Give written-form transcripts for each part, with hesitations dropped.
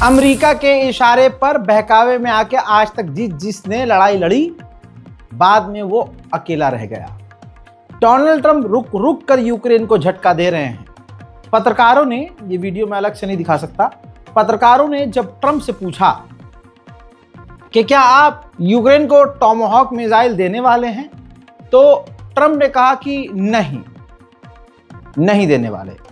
America के इशारे पर बहकावे में आके आज तक जिसने लड़ाई लड़ी, बाद में वो अकेला रह गया। डोनाल्ड ट्रंप रुक रुक कर यूक्रेन को झटका दे रहे हैं। पत्रकारों ने, ये वीडियो मैं अलग से नहीं दिखा सकता, पत्रकारों ने जब ट्रंप से पूछा कि क्या आप यूक्रेन को टॉमाहॉक मिसाइल देने वाले हैं, तो ट्रंप ने कहा कि नहीं देने वाले।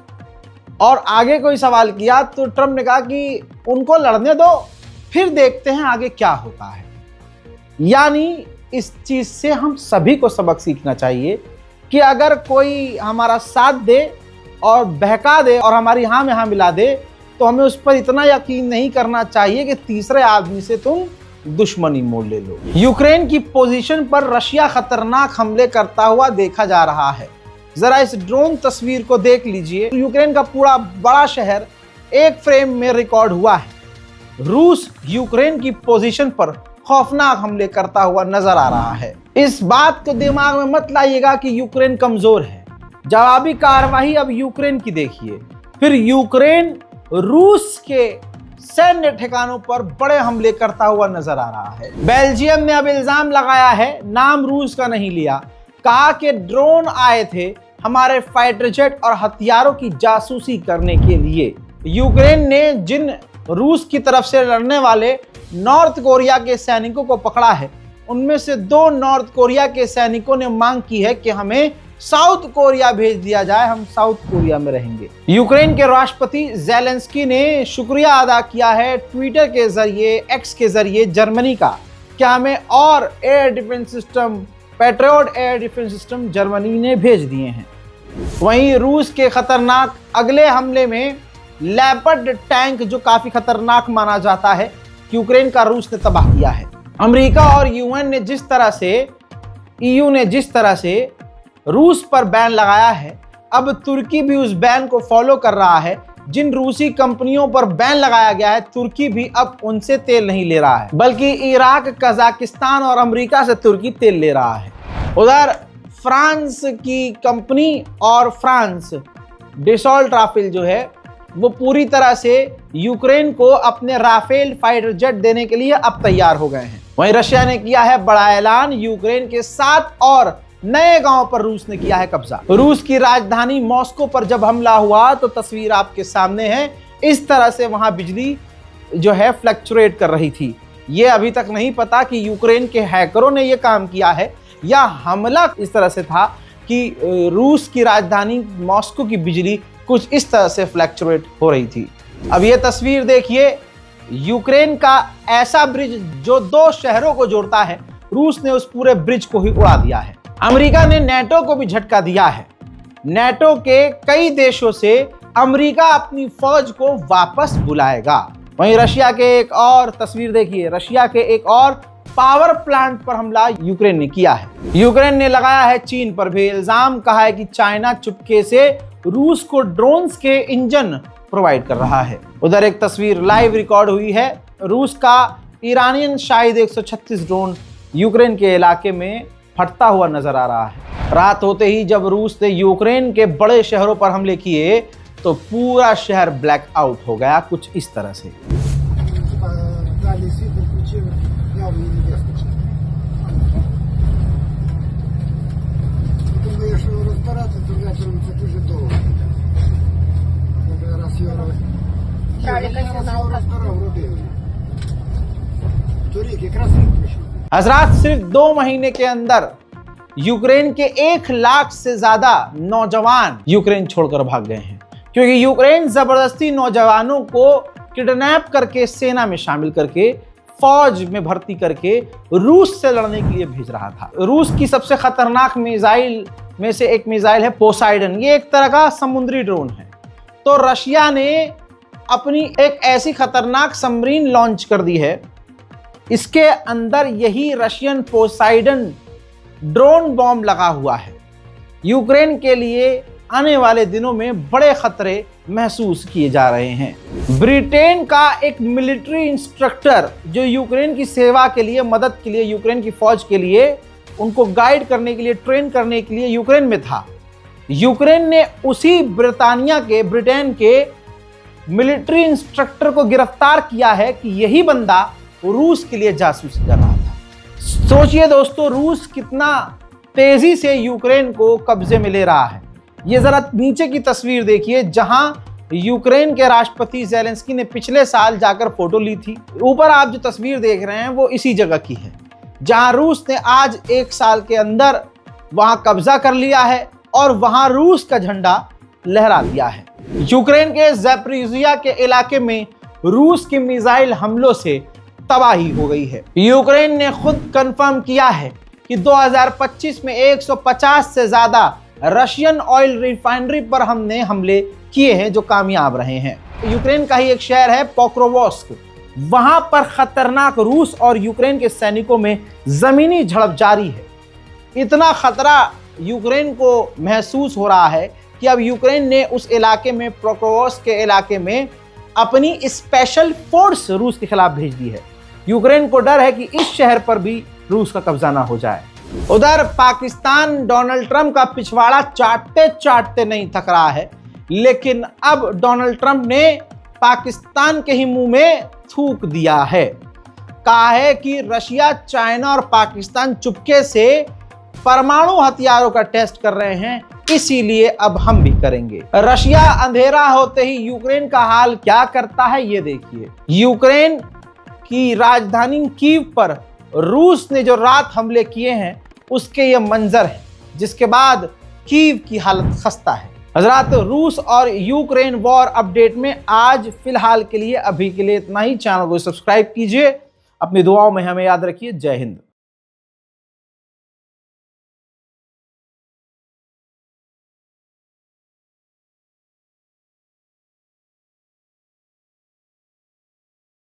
और आगे कोई सवाल किया तो ट्रंप ने कहा कि उनको लड़ने दो, फिर देखते हैं आगे क्या होता है। यानी इस चीज से हम सभी को सबक सीखना चाहिए कि अगर कोई हमारा साथ दे और बहका दे और हमारी हाँ में हाँ मिला दे, तो हमें उस पर इतना यकीन नहीं करना चाहिए कि तीसरे आदमी से तुम दुश्मनी मोड़ ले लो। यूक्रेन की पोजीशन पर रशिया खतरनाक हमले करता हुआ देखा जा रहा है। जरा इस ड्रोन तस्वीर को देख लीजिए। यूक्रेन का पूरा बड़ा शहर एक फ्रेम में रिकॉर्ड हुआ है। रूस यूक्रेन की पोजीशन पर खौफनाक हमले करता हुआ नजर आ रहा है। इस बात को दिमाग में मत लाइएगा कि यूक्रेन कमजोर है। जवाबी कार्रवाई अब यूक्रेन की देखिए। फिर यूक्रेन रूस के सैन्य ठिकानों पर बड़े हमले करता हुआ नजर आ रहा है। बेल्जियम ने अब इल्जाम लगाया है, नाम रूस का नहीं लिया, कहा कि ड्रोन आए थे हमारे फाइटर जेट और हथियारों की जासूसी करने के लिए। यूक्रेन ने जिन रूस की तरफ से लड़ने वाले नॉर्थ कोरिया के सैनिकों को पकड़ा है, उनमें से 2 नॉर्थ कोरिया के सैनिकों ने मांग की है कि हमें साउथ कोरिया भेज दिया जाए, हम साउथ कोरिया में रहेंगे। यूक्रेन के राष्ट्रपति ज़ेलेंस्की ने शुक्रिया अदा किया है ट्विटर के जरिए, एक्स के जरिए जर्मनी का, कि हमें और air defence system, patriot air defence system Germany ने भेज दिए हैं। वहीं रूस के खतरनाक अगले हमले में लेपर्ड टैंक, जो काफी खतरनाक माना जाता है, यूक्रेन का रूस ने तबाह किया है। अमेरिका और यूएन ने जिस तरह से, ईयू ने जिस तरह से रूस पर बैन लगाया है, अब तुर्की भी उस बैन को फॉलो कर रहा है। जिन रूसी कंपनियों पर बैन लगाया गया है, तुर्की भी अब उनसे तेल नहीं ले रहा है, बल्कि इराक, कजाकिस्तान और अमेरिका से तुर्की तेल ले रहा है। उधर फ्रांस की कंपनी और फ्रांस डसॉल्ट राफेल जो है, वो पूरी तरह से यूक्रेन को अपने राफेल फाइटर जेट देने के लिए अब तैयार हो गए हैं। वहीं रशिया ने किया है बड़ा ऐलान, यूक्रेन के 7 और नए गांव पर रूस ने किया है कब्जा। रूस की राजधानी मॉस्को पर जब हमला हुआ तो तस्वीर आपके सामने है। इस तरह से वहां बिजली जो है फ्लक्चुएट कर रही थी। ये अभी तक नहीं पता कि यूक्रेन के हैकरों ने यह काम किया है या हमला इस तरह से था कि रूस की राजधानी मॉस्को की बिजली कुछ इस तरह से फ्लक्चुएट हो रही थी। अब ये तस्वीर देखिए, यूक्रेन का ऐसा ब्रिज जो 2 शहरों को जोड़ता है, रूस ने उस पूरे ब्रिज को ही उड़ा दिया है। अमेरिका ने नेटो को भी झटका दिया है। नेटो के कई देशों से अमेरिका अपनी फौज को वापस बुलाएगा। वहीं रशिया के एक और तस्वीर देखिए, रशिया के एक और पावर प्लांट पर हमला यूक्रेन ने किया है। यूक्रेन ने लगाया है चीन पर भी इल्जाम, कहा है कि चाइना चुपके से रूस को ड्रोन्स के इंजन प्रोवाइड कर रहा है। उधर एक तस्वीर लाइव रिकॉर्ड हुई है, रूस का ईरानियन शायद 136 ड्रोन यूक्रेन के इलाके में फटता हुआ नजर आ रहा है। रात होते ही जब रूस ने यूक्रेन के बड़े शहरों पर हमले किए तो पूरा शहर ब्लैक आउट हो गया, कुछ इस तरह से। हजरात, सिर्फ 2 महीने के अंदर यूक्रेन के 1 लाख से ज्यादा नौजवान यूक्रेन छोड़कर भाग गए हैं, क्योंकि यूक्रेन जबरदस्ती नौजवानों को किडनैप करके, सेना में शामिल करके, फौज में भर्ती करके रूस से लड़ने के लिए भेज रहा था। रूस की सबसे खतरनाक मिसाइल में से एक मिसाइल है पोसाइडन। ये एक तरह का समुद्री ड्रोन है। तो रशिया ने अपनी एक ऐसी खतरनाक सबमरीन लॉन्च कर दी है, इसके अंदर यही रशियन पोसाइडन ड्रोन बॉम्ब लगा हुआ है। यूक्रेन के लिए आने वाले दिनों में बड़े खतरे महसूस किए जा रहे हैं। ब्रिटेन का एक मिलिट्री इंस्ट्रक्टर जो यूक्रेन की सेवा के लिए, मदद के लिए, यूक्रेन की फौज के लिए, उनको गाइड करने के लिए, ट्रेन करने के लिए यूक्रेन में था। यूक्रेन ने उसी ब्रिटेन के मिलिट्री इंस्ट्रक्टर को गिरफ्तार किया है कि यही बंदा रूस के लिए जासूसी कर रहा था। सोचिए दोस्तों, रूस कितना तेजी से यूक्रेन को कब्जे में ले रहा है। ये जरा नीचे की तस्वीर देखिए, जहां यूक्रेन के राष्ट्रपति ज़ेलेंस्की ने पिछले साल जाकर फोटो ली थी। ऊपर आप जो तस्वीर देख रहे हैं वो इसी जगह की है, जहां रूस ने आज 1 साल के अंदर वहां कब्जा कर लिया है और वहां रूस का झंडा लहरा दिया है। यूक्रेन के ज़ैपोरिज़िया के इलाके में रूस के मिसाइल हमलों से तबाही हो गई है। यूक्रेन ने खुद कंफर्म किया है कि 2025 में 150 से ज्यादा रशियन ऑयल रिफाइनरी पर हमने हमले किए हैं जो कामयाब रहे हैं। यूक्रेन का ही एक शहर है पोक्रोवस्क, वहां पर खतरनाक रूस और यूक्रेन के सैनिकों में जमीनी झड़प जारी है। इतना खतरा यूक्रेन को महसूस हो रहा है कि अब यूक्रेन ने उस इलाके में, पोक्रोवस्क के इलाके में अपनी स्पेशल फोर्स रूस के खिलाफ भेज दी है। यूक्रेन को डर है कि इस शहर पर भी रूस का कब्जा ना हो जाए। उधर पाकिस्तान डोनाल्ड ट्रंप का पिछवाड़ा चाटते चाटते नहीं थक रहा है, लेकिन अब डोनाल्ड ट्रंप ने पाकिस्तान के ही मुंह में थूक दिया है। कहा है कि रशिया, चाइना और पाकिस्तान चुपके से परमाणु हथियारों का टेस्ट कर रहे हैं, इसीलिए अब हम भी करेंगे। रशिया अंधेरा होते ही यूक्रेन का हाल क्या करता है ये देखिए। यूक्रेन की राजधानी कीव पर रूस ने जो रात हमले किए हैं उसके ये मंजर है, जिसके बाद कीव की हालत खस्ता है। हजरात, रूस और यूक्रेन वॉर अपडेट में आज फिलहाल के लिए, अभी के लिए इतना ही। चैनल को सब्सक्राइब कीजिए, अपनी दुआओं में हमें याद रखिए। जय हिंद।